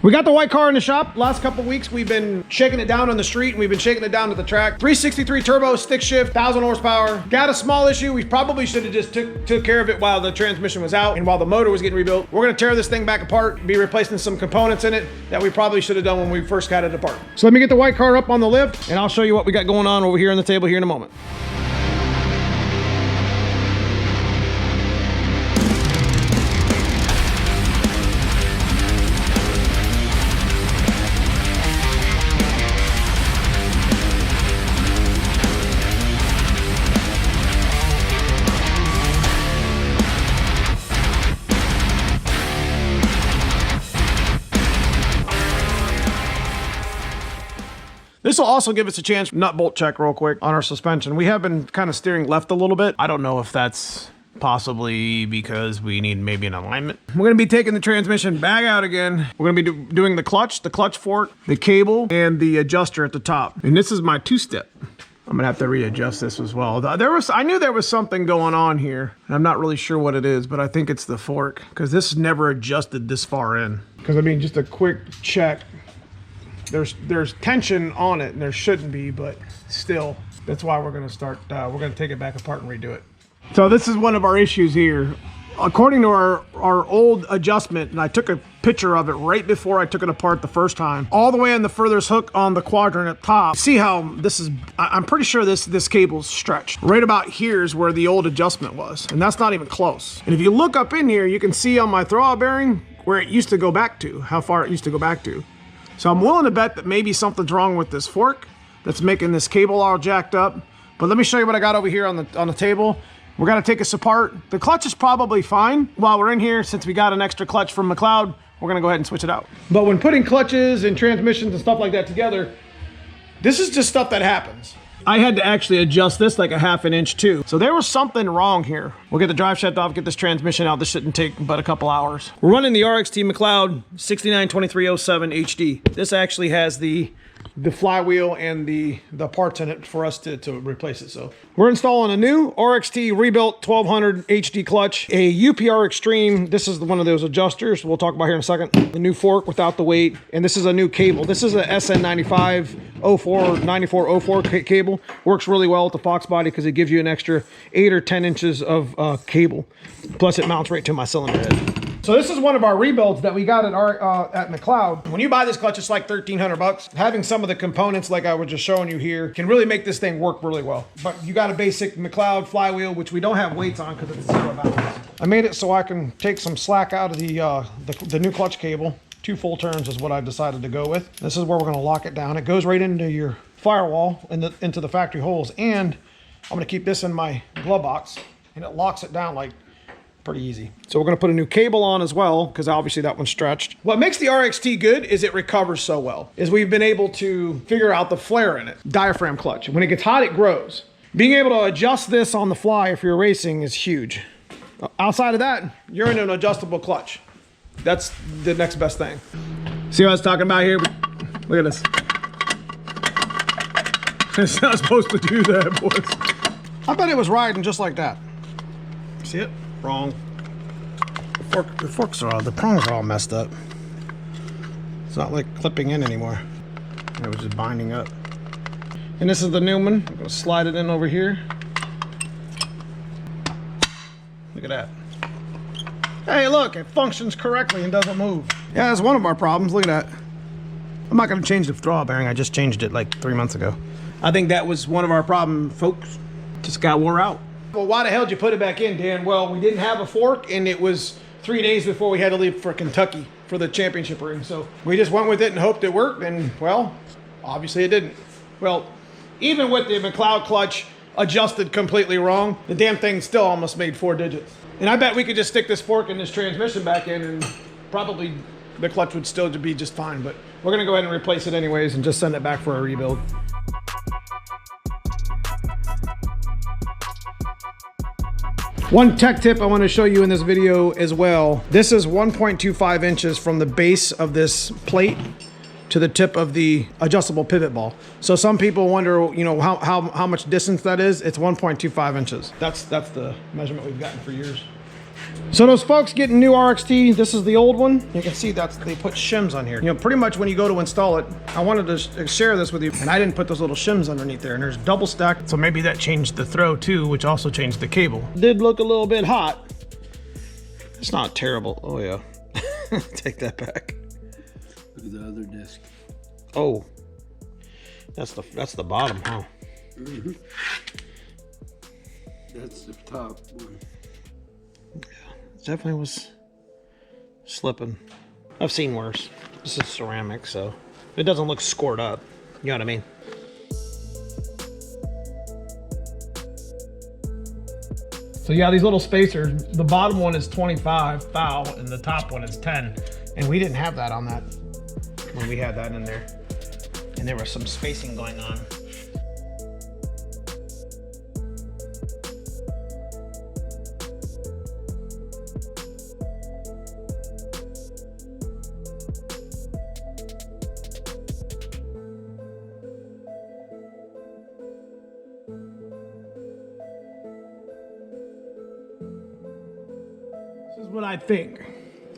We got the white car in the shop. Last couple weeks, we've been shaking it down on the street and we've been shaking it down to the track. 363 turbo, stick shift, 1,000 horsepower. Got a small issue. We probably should have just took care of it while the transmission was out and while the motor was getting rebuilt. We're gonna tear this thing back apart, be replacing some components in it that we probably should have done when we first got it apart. So let me get the white car up on the lift and I'll show you what we got going on over here on the table here in a moment. This will also give us a chance nut bolt check real quick on our suspension. We have been kind of steering left a little bit. I don't know if that's possibly because we need maybe an alignment. We're going to be taking the transmission back out again. We're going to be doing the clutch fork, the cable, and the adjuster at the top. And this is my two-step. I'm gonna have to readjust this as well. I knew there was something going on here, and I'm not really sure what it is, but I think it's the fork because this never adjusted this far in. Because I mean, just a quick check. There's tension on it, and there shouldn't be, but still, that's why we're gonna start. We're gonna take it back apart and redo it. So this is one of our issues here. According to our old adjustment, and I took a picture of it right before I took it apart the first time, all the way on the furthest hook on the quadrant at top. See how this is, I'm pretty sure this cable's stretched. Right about here is where the old adjustment was, and that's not even close. And if you look up in here, you can see on my throwout bearing where it used to go back to, how far it used to go back to. So I'm willing to bet that maybe something's wrong with this fork that's making this cable all jacked up. But let me show you what I got over here on the table. We're gonna take this apart. The clutch is probably fine. While we're in here, since we got an extra clutch from McLeod, we're gonna go ahead and switch it out. But when putting clutches and transmissions and stuff like that together, this is just stuff that happens. I had to actually adjust this like a 1/2 inch too. So there was something wrong here. We'll get the drive shaft off, get this transmission out. This shouldn't take but a couple hours. We're running the RXT McLeod 692307 HD. This actually has the flywheel and the parts in it for us to replace it. So we're installing a new RXT rebuilt 1200 HD clutch, a UPR Extreme. This is one of those adjusters we'll talk about here in a second. The new fork without the weight, and this is a new cable. This is a SN95 04 9404 cable. Works really well with the foxbody because it gives you an extra 8 or 10 inches of cable. Plus it mounts right to my cylinder head. So this is one of our rebuilds that we got at McLeod. When you buy this clutch, it's like 1,300 bucks. Having some of the components like I was just showing you here can really make this thing work really well. But you got a basic McLeod flywheel, which we don't have weights on because it's 0 balance. I made it so I can take some slack out of the new clutch cable. 2 full turns is what I decided to go with. This is where we're gonna lock it down. It goes right into your firewall and into the factory holes. And I'm gonna keep this in my glove box and it locks it down like pretty easy. So we're gonna put a new cable on as well because obviously that one's stretched. What makes the RXT good is it recovers so well, is we've been able to figure out the flare in it. Diaphragm clutch. When it gets hot, it grows. Being able to adjust this on the fly if you're racing is huge. Outside of that, you're in an adjustable clutch. That's the next best thing. See what I was talking about here? Look at this. It's not supposed to do that, boys. I bet it was riding just like that. See it? Wrong. The prongs are all messed up. It's not like clipping in anymore. It was just binding up. And this is the new one. I'm gonna slide it in over here. Look at that. Hey, look, it functions correctly and doesn't move. Yeah, that's one of our problems. Look at that. I'm not gonna change the throwout bearing. I just changed it like 3 months ago. I think that was one of our problems, folks. Just got wore out. Well, why the hell did you put it back in, Dan? Well, we didn't have a fork, and it was 3 days before we had to leave for Kentucky for the championship ring. So we just went with it and hoped it worked, and well, obviously it didn't. Well, even with the McLeod clutch adjusted completely wrong, the damn thing still almost made 4 digits. And I bet we could just stick this fork and this transmission back in, and probably the clutch would still be just fine. But we're gonna go ahead and replace it anyways and just send it back for a rebuild. One tech tip I want to show you in this video as well. This is 1.25 inches from the base of this plate to the tip of the adjustable pivot ball. So some people wonder, you know, how much distance that is. It's 1.25 inches. That's the measurement we've gotten for years. So those folks getting new RXT, this is the old one. You can see that's they put shims on here. You know, pretty much when you go to install it, I wanted to share this with you, and I didn't put those little shims underneath there, and there's double stacked. So maybe that changed the throw too, which also changed the cable. Did look a little bit hot. It's not terrible. Oh yeah. Take that back. Look at the other disc. Oh. That's the bottom, huh? Mm-hmm. That's the top one. Definitely was slipping. I've seen worse. This is ceramic, so it doesn't look scored up. You know what I mean? So yeah, these little spacers, the bottom one is 25 thou and the top one is 10. And we didn't have that on that when we had that in there. And there was some spacing going on. What I think.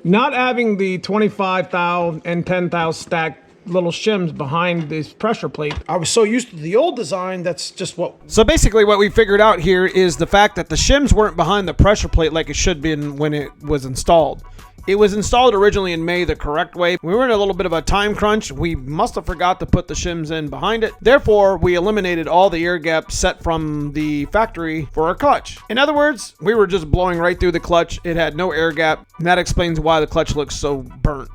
Not having the 25 thou and 10 thou stacked little shims behind this pressure plate. I was so used to the old design, that's just what... So basically what we figured out here is the fact that the shims weren't behind the pressure plate like it should be when it was installed. It was installed originally in May the correct way. We were in a little bit of a time crunch. We must have forgot to put the shims in behind it. Therefore, we eliminated all the air gaps set from the factory for our clutch. In other words, we were just blowing right through the clutch. It had no air gap, and that explains why the clutch looks so burnt.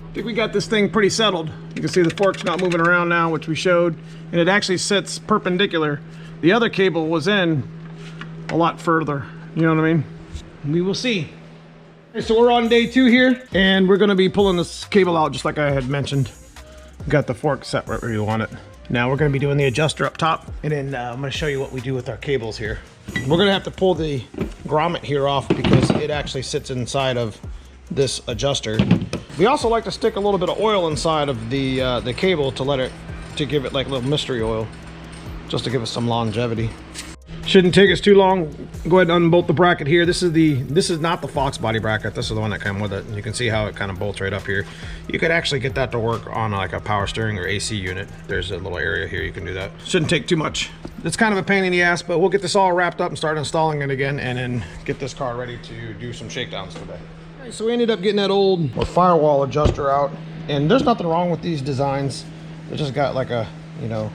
I think we got this thing pretty settled. You can see the fork's not moving around now, which we showed, and it actually sits perpendicular. The other cable was in a lot further, you know what I mean? We will see. Okay, so we're on day 2 here, and we're gonna be pulling this cable out just like I had mentioned. Got the fork set right where you want it. Now we're gonna be doing the adjuster up top, and then I'm gonna show you what we do with our cables here. We're gonna have to pull the grommet here off because it actually sits inside of this adjuster. We also like to stick a little bit of oil inside of the cable to give it like a little mystery oil, just to give us some longevity. Shouldn't take us too long. Go ahead and unbolt the bracket here. This is not the foxbody bracket. This is the one that came with it. And you can see how it kind of bolts right up here. You could actually get that to work on like a power steering or AC unit. There's a little area here you can do that. Shouldn't take too much. It's kind of a pain in the ass, but we'll get this all wrapped up and start installing it again, and then get this car ready to do some shakedowns today. So we ended up getting that old firewall adjuster out, and there's nothing wrong with these designs. They just got like a, you know,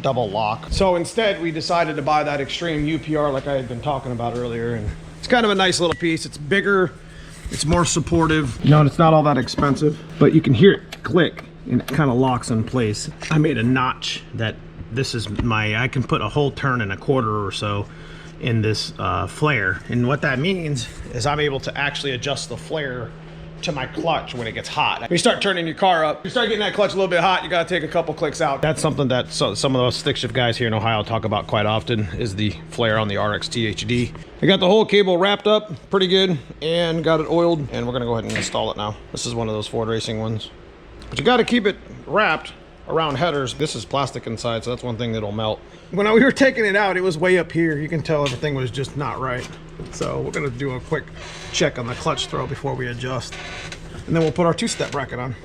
double lock. So instead we decided to buy that extreme UPR like I had been talking about earlier, and it's kind of a nice little piece. It's bigger, it's more supportive, you know, and it's not all that expensive, but you can hear it click and it kind of locks in place. I made a notch that this is I can put a whole turn and a quarter or so in this flare, and what that means is I'm able to actually adjust the flare to my clutch when it gets hot. When you start turning your car up, you start getting that clutch a little bit hot, you gotta take a couple clicks out. That's something that some of those stick shift guys here in Ohio talk about quite often, is the flare on the RXT HD. I got the whole cable wrapped up pretty good and got it oiled, and we're gonna go ahead and install it now. This is one of those Ford Racing ones, but you gotta keep it wrapped around headers. This is plastic inside, so that's one thing that'll melt. When we were taking it out, it was way up here. You can tell everything was just not right. So we're gonna do a quick check on the clutch throw before we adjust. And then we'll put our 2-step bracket on.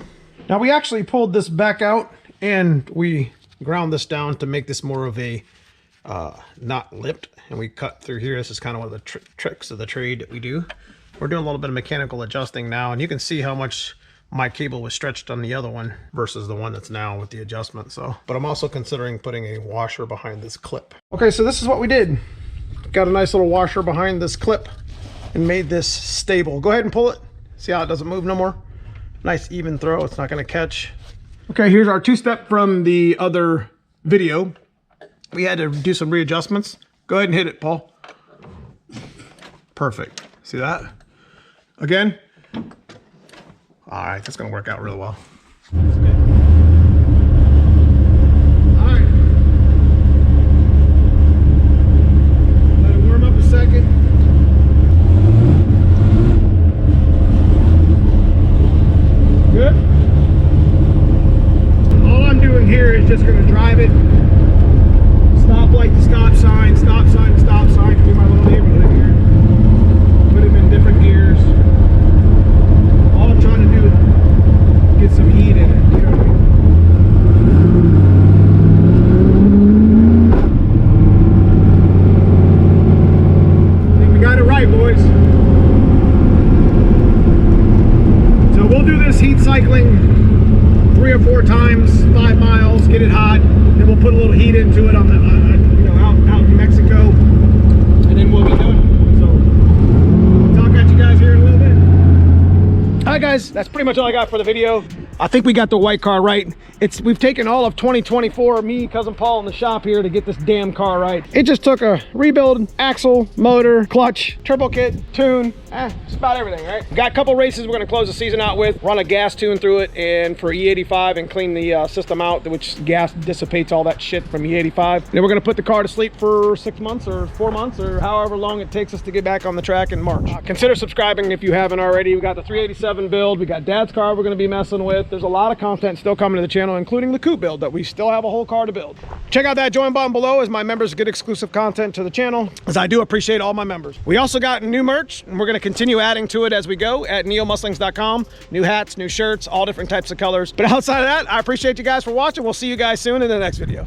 Now we actually pulled this back out and we ground this down to make this more of a not lipped. And we cut through here. This is kind of one of the tricks of the trade that we do. We're doing a little bit of mechanical adjusting now, and you can see how much my cable was stretched on the other one versus the one that's now with the adjustment. So, but I'm also considering putting a washer behind this clip. Okay, so this is what we did. Got a nice little washer behind this clip and made this stable. Go ahead and pull it. See how it doesn't move no more? Nice even throw, it's not gonna catch. Okay, here's our 2-step from the other video. We had to do some readjustments. Go ahead and hit it, Paul. Perfect, see that? Again. All right, that's gonna work out really well. That's good. All right. Let it warm up a second. Good. All I'm doing here is just gonna cycling 3 or 4 times, 5 miles, get it hot. Then we'll put a little heat into it on the, you know, out in Mexico, and then we'll be done. So, talk at you guys here in a little bit. All right, guys, that's pretty much all I got for the video. I think we got the white car right. We've taken all of 2024, me, cousin Paul in the shop here to get this damn car right. It just took a rebuild, axle, motor, clutch, turbo kit, tune, just about everything, right? Got a couple races we're gonna close the season out with. Run a gas tune through it and for E85 and clean the system out, which gas dissipates all that shit from E85. Then we're gonna put the car to sleep for 6 months or 4 months or however long it takes us to get back on the track in March. Consider subscribing if you haven't already. We got the 387 build. We got Dad's car we're gonna be messing with. There's a lot of content still coming to the channel, including the coupe build that we still have a whole car to build. Check out that join button below as my members get exclusive content to the channel, as I do appreciate all my members. We also got new merch, and we're going to continue adding to it as we go at neomustangs.com. New hats, new shirts, all different types of colors. But outside of that, I appreciate you guys for watching. We'll see you guys soon in the next video.